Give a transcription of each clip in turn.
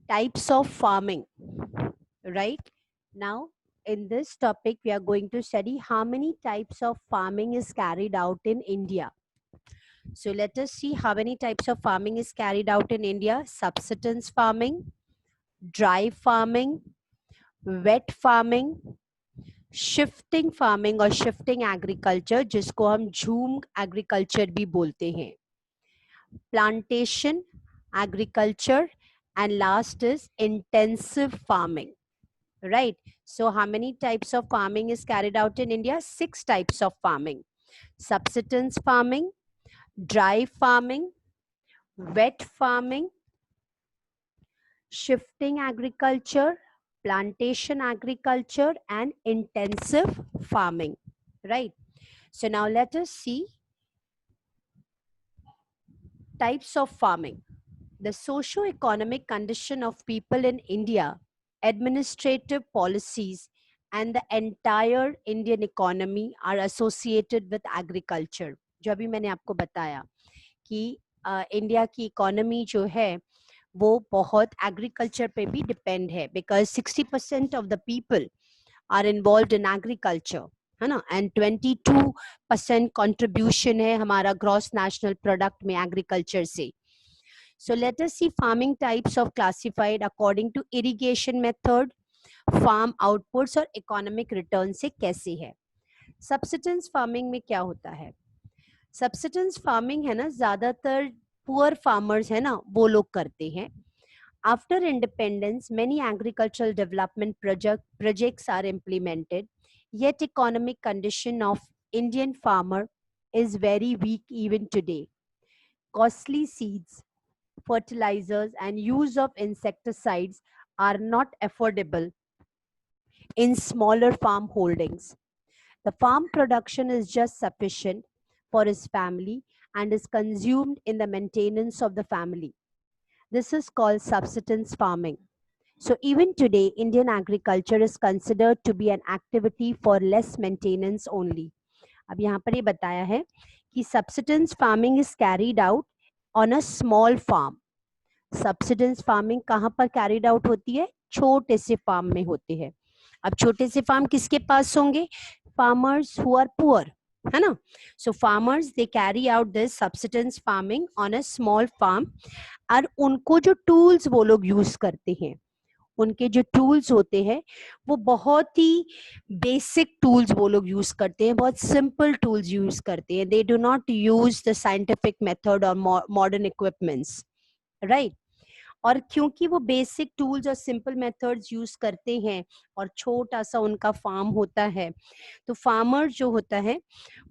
types of farming, right? Now, in this topic, we are going to study how many types of farming is carried out in India. So, let us see how many types of farming is carried out in India. Subsistence farming, dry farming, wet farming, shifting farming और shifting agriculture जिसको हम झूम agriculture भी बोलते हैं, plantation agriculture, and last is intensive farming, right? So how many types of farming is carried out in India? 6 types of farming: subsistence farming, dry farming, wet farming, shifting agriculture, plantation agriculture, and intensive farming, right? So now let us see types of farming. The socio-economic condition of people in India, administrative policies, and the entire Indian economy are associated with agriculture. जो अभी मैंने आपको बताया कि India की economy जो है वो बहुत एग्रीकल्चर पे भी डिपेंड है, because 60% of the people are involved in agriculture, है ना, एंड 22% कंट्रीब्यूशन है हमारा ग्रॉस नेशनल प्रोडक्ट में एग्रीकल्चर से. So let us see farming types of classified according to irrigation method, farm outputs और economic return से कैसे है. Subsistence farming में क्या होता है? Subsistence farming है ना, ज़्यादातर poor farmers है ना वो लोग करते हैं. After independence, many agricultural development projects are implemented, yet economic condition of Indian farmer is very weak even today. Costly seeds, fertilizers, and use of insecticides are not affordable in smaller farm holdings. The farm production is just sufficient for his family and is consumed in the maintenance of the family. This is called subsistence farming. So even today, Indian agriculture is considered to be an activity for less maintenance only. अब यहाँ पर ये बताया है कि subsistence farming is carried out on a small farm. Subsidence farming कहाँ पर carried out होती है? छोटे से फार्म में होते हैं. अब छोटे से फार्म किसके पास होंगे? फार्मर्स हु आर पुअर, है ना. So farmers they carry out this subsidence farming on a small farm, और उनको जो टूल्स वो लोग यूज करते हैं, उनके जो टूल्स होते हैं वो बहुत ही बेसिक टूल्स वो लोग यूज करते हैं, बहुत सिंपल टूल्स यूज करते हैं. They do not use the scientific method और मॉडर्न इक्विपमेंट्स, राइट. और क्योंकि वो बेसिक टूल्स और सिंपल मेथड्स यूज करते हैं और छोटा सा उनका फार्म होता है, तो फार्मर जो होता है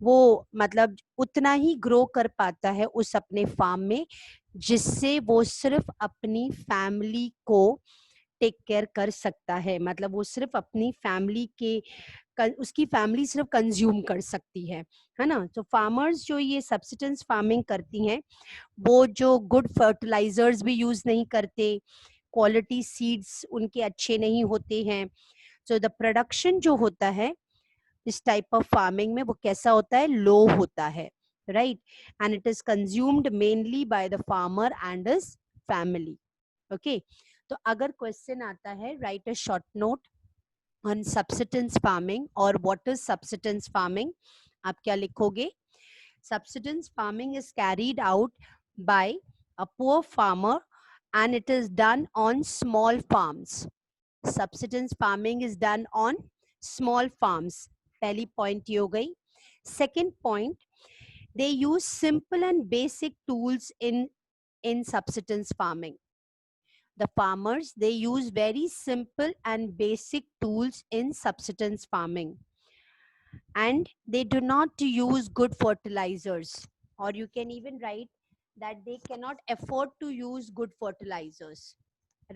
वो मतलब उतना ही ग्रो कर पाता है उस अपने फार्म में, जिससे वो सिर्फ अपनी फैमिली को टेक केयर कर सकता है. मतलब वो सिर्फ अपनी फैमिली के उसकी फैमिली सिर्फ कंज्यूम कर सकती है ना. तो फार्मर्स जो ये सब्सिस्टेंस फार्मिंग करती हैं वो जो गुड फर्टिलाइजर्स भी यूज नहीं करते, क्वालिटी सीड्स उनके अच्छे नहीं होते हैं. सो द प्रोडक्शन जो होता है इस टाइप ऑफ फार्मिंग में वो कैसा होता है? लो होता है, right. And it is consumed mainly by the farmer and his family. Okay, तो अगर क्वेश्चन आता है right a short note on subsistence farming और व्हाट इज सब्सिस्टेंस फार्मिंग, आप क्या लिखोगे? Subsistence farming is carried out by a poor farmer and it is done on small farms. Subsistence farming is done on small farms. पहली point ये हो गई. Second point, they use simple and basic tools in subsistence farming. The farmers, they use very simple and basic tools in subsistence farming. And they do not use good fertilizers, or you can even write that they cannot afford to use good fertilizers,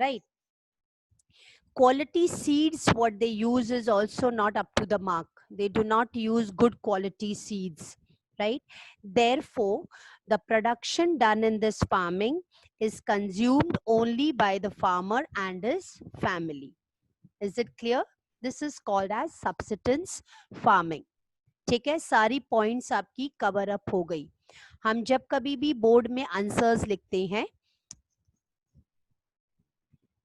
right. Quality seeds, what they use is also not up to the mark. They do not use good quality seeds, right. Therefore the production done in this farming is consumed only by the farmer and his family. Is it clear? This is called as subsistence farming. ठीक है, सारी points आपकी cover up हो गई. हम जब कभी भी बोर्ड में आंसर्स लिखते हैं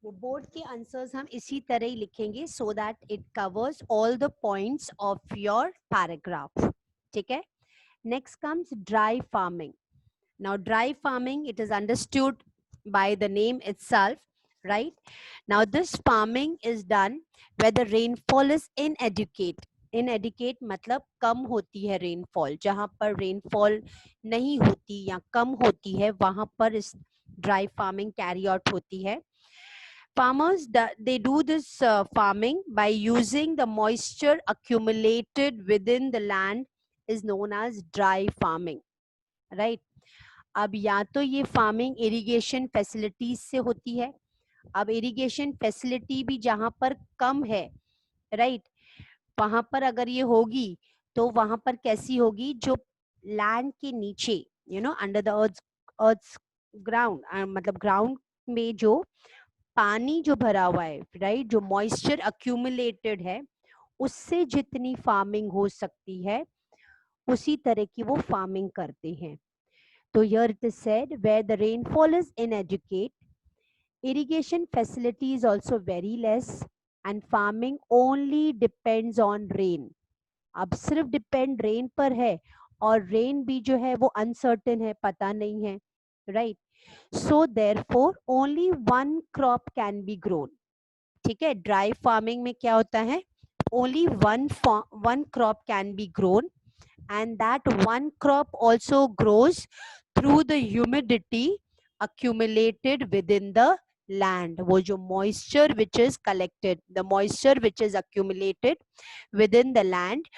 वो बोर्ड के आंसर्स हम इसी तरह ही लिखेंगे so that it covers all the points of your paragraph. ठीक है. Next comes dry farming. Now, dry farming, it is understood by the name itself, right? Now, this farming is done where the rainfall is inadequate. Inadequate मतलब कम होती है rainfall. जहाँ पर rainfall नहीं होती या कम होती है, वहाँ पर इस dry farming carry out होती है. Farmers, they do this farming by using the moisture accumulated within the land is known as dry farming, right? अब या तो ये फार्मिंग इरिगेशन फैसिलिटीज से होती है. अब इरिगेशन फैसिलिटी भी जहां पर कम है, राइट, वहां पर अगर ये होगी तो वहां पर कैसी होगी, जो लैंड के नीचे, अंडर द अर्थ ग्राउंड, मतलब ग्राउंड में जो पानी जो भरा हुआ है, राइट, जो मॉइस्चर अक्यूमुलेटेड है, उससे जितनी फार्मिंग हो सकती है उसी तरह की वो फार्मिंग करते हैं. So here it is said where the rainfall is inadequate, irrigation facility is also very less and farming only depends on rain. अब सिर्फ डिपेंड रेन पर है और रेन भी जो है वो अनसर्टेन है, पता नहीं है, right. So therefore only one crop can be grown. ठीक है. ड्राई फार्मिंग में क्या होता है, only one crop can be grown and that one crop also grows through the humidity accumulated within the land. वो जो moisture which is collected, the moisture which is accumulated within the land,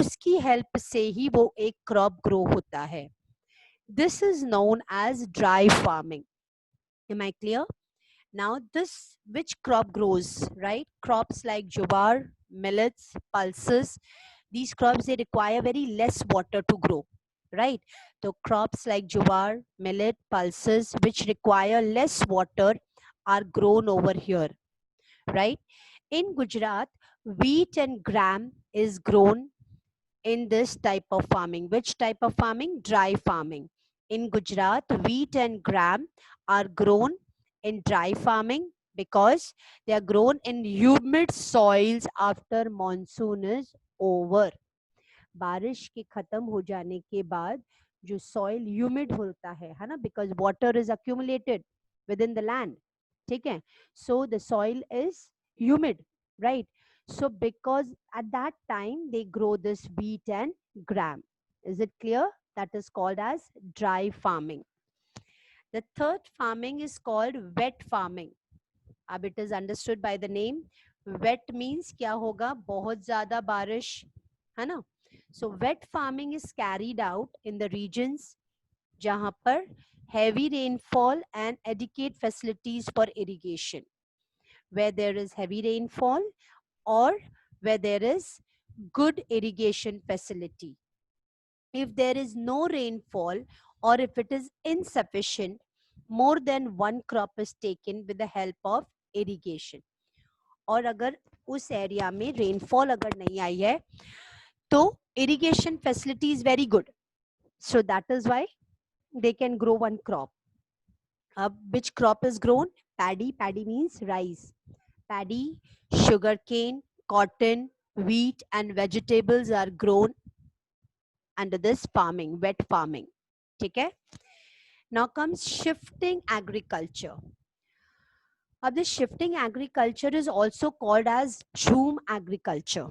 उसकी help से ही वो एक crop grow होता है. This is known as dry farming. Am I clear? Now this, which crop grows, right? Crops like jowar, millets, pulses, these crops, they require very less water to grow, right? So crops like jowar, millet, pulses, which require less water, are grown over here, right? In Gujarat, wheat and gram is grown in this type of farming. Which type of farming? Dry farming. In Gujarat, wheat and gram are grown in dry farming because they are grown in humid soils after monsoon is over. बारिश के खत्म हो जाने के बाद जो soil humid होता है ना, because water is accumulated with in the land. ठीक है. So the soil is humid, right. So because at that time they grow this wheat and gram. Is it clear? That is called as dry farming. The third farming is called wet farming. अब it is understood by the name. Wet means क्या होगा, बहुत ज्यादा बारिश, है ना. So wet farming is carried out in the regions जहाँ पर heavy rainfall and adequate facilities for irrigation. Where there is heavy rainfall or where there is good irrigation facility. If there is no rainfall or if it is insufficient, more than one crop is taken with the help of irrigation. और अगर उस area में rainfall अगर नहीं आई है तो irrigation facility is very good. So that is why they can grow one crop. Which crop is grown? Paddy. Paddy means rice. Paddy, sugarcane, cotton, wheat and vegetables are grown under this farming, wet farming. Okay? Now comes shifting agriculture. This shifting agriculture is also called as jhum agriculture.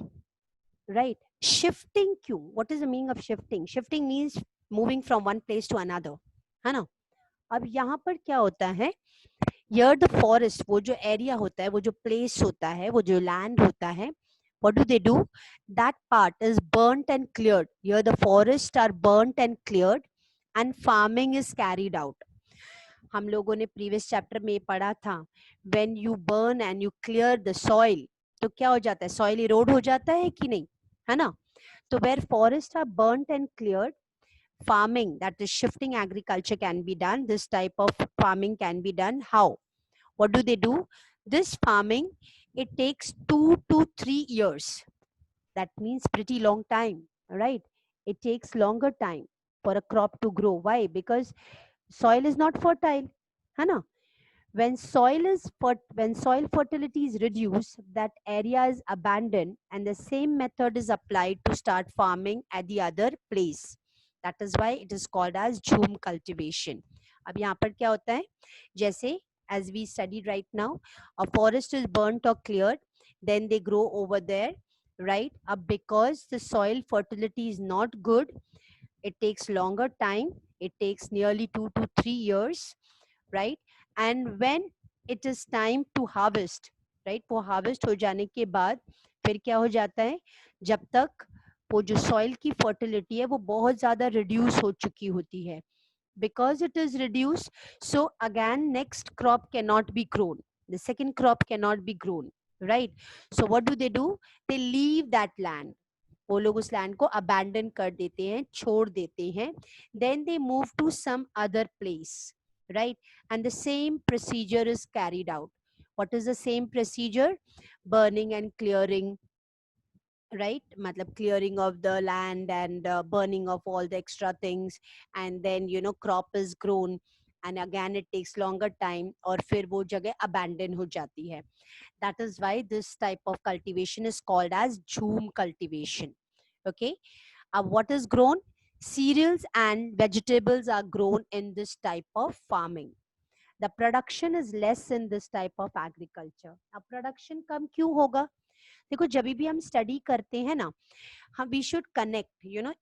Right? Shifting क्यों? What is the meaning of shifting? Shifting means moving from one place to another, है ना. अब यहाँ पर क्या होता है, here the forest, वो जो एरिया होता है, वो जो प्लेस होता है, वो जो लैंड होता है, what do they do? That part is burnt and cleared. Here the forests are burnt and cleared and farming is carried out. हम लोगों ने प्रीवियस चैप्टर में पढ़ा था, when you burn and you clear the soil, तो क्या हो जाता है, soil erode हो जाता है कि नहीं, है ना. तो where forests are burnt and cleared, farming, that is shifting agriculture, can be done. This type of farming can be done. How? What do they do? This farming, it takes 2 to 3 years. That means pretty long time, right? It takes longer time for a crop to grow. Why? Because soil is not fertile, है ना. When when soil fertility is reduced, that area is abandoned and the same method is applied to start farming at the other place. That is why it is called as झूम cultivation. अब यहाँ पर क्या होता है, जैसे as we studied right now, a forest is burnt or cleared, then they grow over there, right? Because the soil fertility is not good, it takes longer time, it takes nearly 2 to 3 years, right? And when it is time to harvest, right, वो harvest हो जाने के बाद फिर क्या हो जाता है, जब तक वो जो soil की fertility है वो बहुत ज़्यादा reduce हो चुकी होती है, because it is reduced, so again next crop cannot be grown, the second crop cannot be grown, right? So what do, they leave that land, वो लोग उस लैंड को अबैंडन कर देते हैं, छोड़ देते हैं, then they move to some other place, right? And the same procedure is carried out. What is the same procedure? Burning and clearing, right? Matlab clearing of the land and burning of all the extra things, and then crop is grown, and again it takes longer time, और फिर वो जगह abandon हो जाती है. That is why this type of cultivation is called as jhoom cultivation. Okay. What is grown? Cereals and vegetables are grown in this type of farming. The production is less in this type of agriculture. अब production कम क्यों होगा? देखो जब भी हम study करते हैं ना, हम we should connect,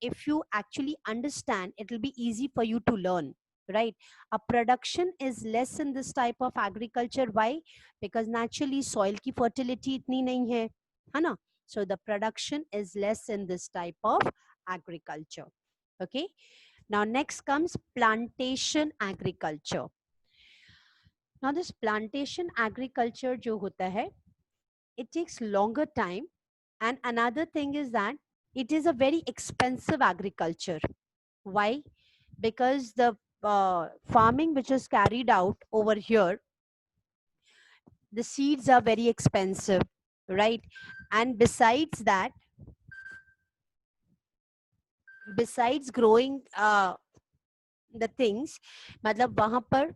if you actually understand it will be easy for you to learn, right? A production is less in this type of agriculture. Why? Because naturally soil की fertility इतनी नहीं है ना? So the production is less in this type of agriculture. Okay. Now next comes plantation agriculture. Now this plantation agriculture जो होता है, it takes longer time, and another thing is that it is a very expensive agriculture. Why? Because the farming which is carried out over here, the seeds are very expensive, right? And besides that, besides growing the things, मतलब वहाँ पर